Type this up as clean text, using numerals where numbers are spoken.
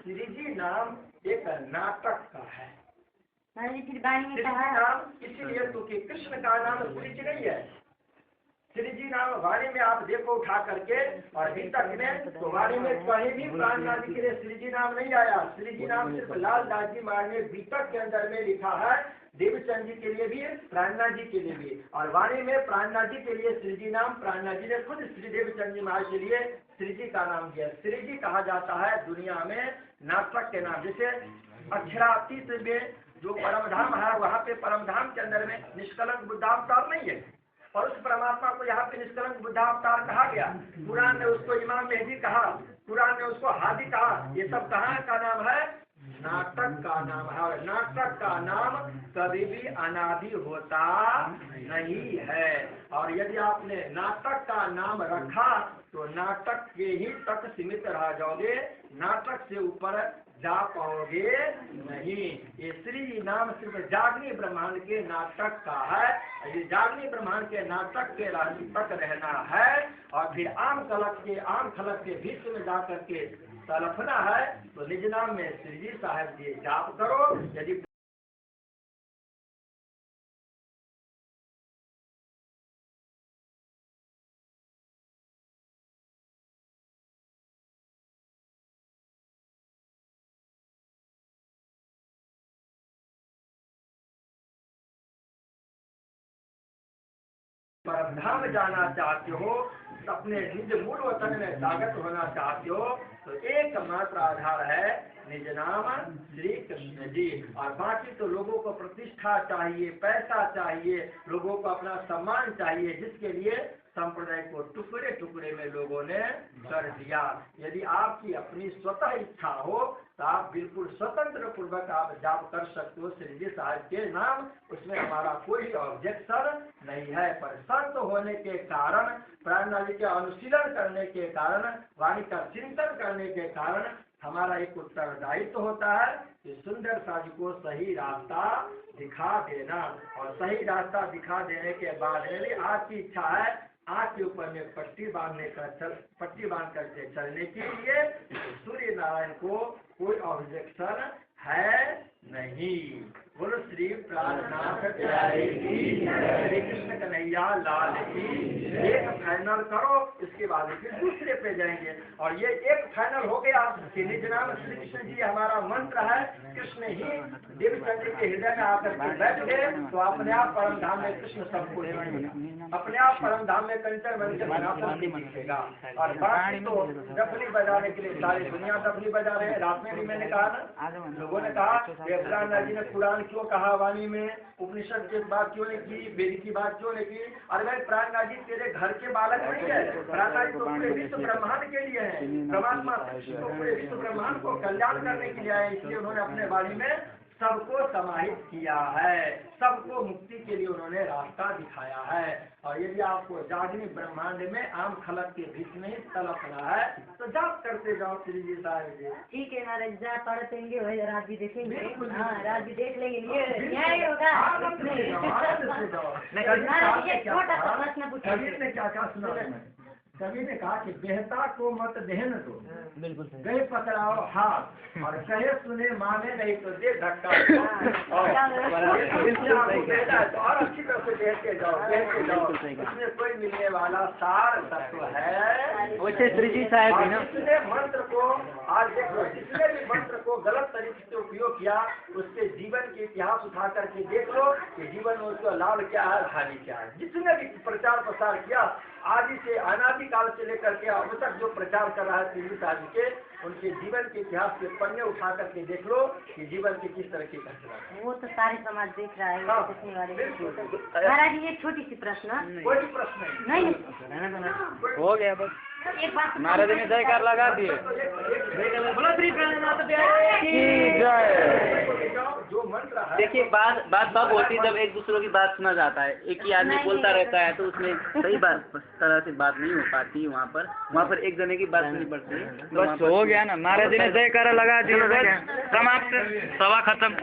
श्री जी नाम एक नाटक का है। फिर वाणी में श्री कहा जी नाम इसीलिए तो कि कृष्ण का नाम श्री जी नहीं है। श्री जी नाम वाणी में आप देखो उठा करके, और गीता में तो वाणी में कहीं भी प्राणनाथ जी के लिए श्री जी नाम नहीं आया। श्री जी नाम सिर्फ लाल दास जी महाराज ने गीतक के अंदर में लिखा है, देवचंद जी के लिए भी, प्राणनाथ जी के लिए भी। और वाणी में प्राणनाथ जी के लिए श्री जी नाम प्राणनाथ जी ने खुद श्री देवचंद जी महाराज के लिए श्री जी का नाम दिया। श्री जी कहा जाता है दुनिया में नाटक के नाम। जैसे अक्षरातीत में जो परम धाम है, वहाँ पे परम धाम के अंदर में निष्कलंक बुद्धावतार नहीं है, और उस परमात्मा को यहाँ पे निष्कलंक बुद्धावतार कहा गया। कुरान ने उसको इमाम मेहदी कहा, कुरान ने उसको हादी कहा। ये सब कहाँ का नाम है? नाटक का नाम है। और नाटक का नाम कभी भी अनादि होता नहीं है। और यदि आपने नाटक का नाम रखा तो नाटक के ही तक सीमित रह जाओगे, नाटक से ऊपर जा पाओगे नहीं। ये श्री नाम सिर्फ जागनी ब्रह्मांड के नाटक का है। ये जागनी ब्रह्मांड के नाटक के राशि तक रहना है, और फिर आम खलक के बीच में जा करके तलफना है। तो निज नाम में श्री जी साहब जी जाप करो। यदि परमधाम जाना चाहते हो, अपने निज मूल वतन में स्वागत होना चाहते हो, तो एकमात्र आधार है निज नाम श्री कृष्ण जी। और बाकी तो लोगों को प्रतिष्ठा चाहिए, पैसा चाहिए, लोगों को अपना सम्मान चाहिए, जिसके लिए संप्रदाय को टुकड़े टुकड़े में लोगों ने कर दिया। यदि आपकी अपनी स्वतः इच्छा हो तो आप बिल्कुल स्वतंत्र पूर्वक आप जाप कर सकते हो श्री जी साहब के नाम। उसमें हमारा कोई ऑब्जेक्शन नहीं है। पर संत होने के कारण, प्राणनाथ जी के अनुशीलन करने के कारण, वाणी का चिंतन करने के कारण हमारा एक उत्तरदायित्व होता है कि सुंदर साज को सही रास्ता दिखा देना। और सही रास्ता दिखा देने के बाद यदि आपकी इच्छा है आँख के ऊपर में पट्टी बांध करके चलने के लिए, तो सूर्य नारायण को कोई ऑब्जेक्शन है नहीं। बोलो श्री प्राणनाथ प्यारे की, श्री कृष्ण कन्हैया लाल की। एक फाइनल करो, इसके बाद फिर दूसरे पे जाएंगे। और ये एक फाइनल हो गया कि निज नाम श्री कृष्ण जी हमारा मंत्र है। कृष्ण ही देवचंद जी के हृदय में आकर के बैठ गए तो अपने आप परम धाम में कृष्ण सबको दिखेगा, अपने आप परम धाम में कंचन बन के बनाकर दिखेगा। और बाकी तो डफली बजाने के लिए सारी दुनिया डफली बजा रहे हैं। रात में भी मैंने कहा ना, लोगों ने कहा प्राणनाथ जी ने कुरान क्यों कहा, वाणी में उपनिषद की बात क्यों नहीं की, वेद की बात क्यों नहीं की। अरे भाई प्राणनाथ जी तेरे घर के बालक नहीं है, प्राणनाथ जी तो पूरे विश्व ब्रह्मांड के लिए है। परमात्मा तो पूरे विश्व ब्रह्मांड को कल्याण करने के लिए आए, इसलिए उन्होंने अपने वाणी में सबको समाहित किया है, सबको मुक्ति के लिए उन्होंने रास्ता दिखाया है। और यदि आपको जागनी ब्रह्मांड में आम खलक के बीच में ही तलपना है तो जाप करते जाओ श्री जी साहब जी। ठीक है महाराज, जाप पढ़तेंगे भाई, रात भी देखेंगे। हाँ रात भी देख लेंगे, न्याय होगा। छोटा सा प्रश्न पूछा, क्या क्या सुना? कवि ने कहा कि बेहता को मत दहन दो, बिल्कुल गए पकड़ाओ हाथ, और कहे सुने माने नहीं तो दे धक्का। और अच्छी तरह से देखते जाओ, उसमें कोई मिलने वाला सार तत्व है। वैसे श्री जी साहब जिसने मंत्र को आज देखो, जिसने भी मंत्र को गलत तरीके से उपयोग किया, उसके जीवन के इतिहास उठा करके देख लो कि जीवन में उसका लाभ क्या है, हानि क्या है। जिसने भी प्रचार प्रसार किया, आदि से अनादि काल से लेकर के अब तक जो प्रचार कर रहा है श्री साहब के, उनके जीवन के इतिहास के पन्ने उठा करके देख लो कि जीवन की किस तरह की घटना है। वो तो सारे समाज देख रहा है। हाँ, देखने वाले। महाराज ये छोटी सी प्रश्न, कोई प्रश्न नहीं हो गया बस। एक बात महाराज ने जयकार लगा दिए। बोलो श्री प्राणनाथ प्यारे की जय। जो मंत्र है, देखिए बात तब होती है जब एक दूसरे की बात सुना जाता है। एक ही आदमी बोलता रहता है तो उसमें सही बात तरह से बात नहीं हो पाती। वहाँ पर एक जने की बात सुननी पड़ती है। बस हो गया ना, महाराज ने जयकारा लगा दिया, समाप्त, सभा खत्म।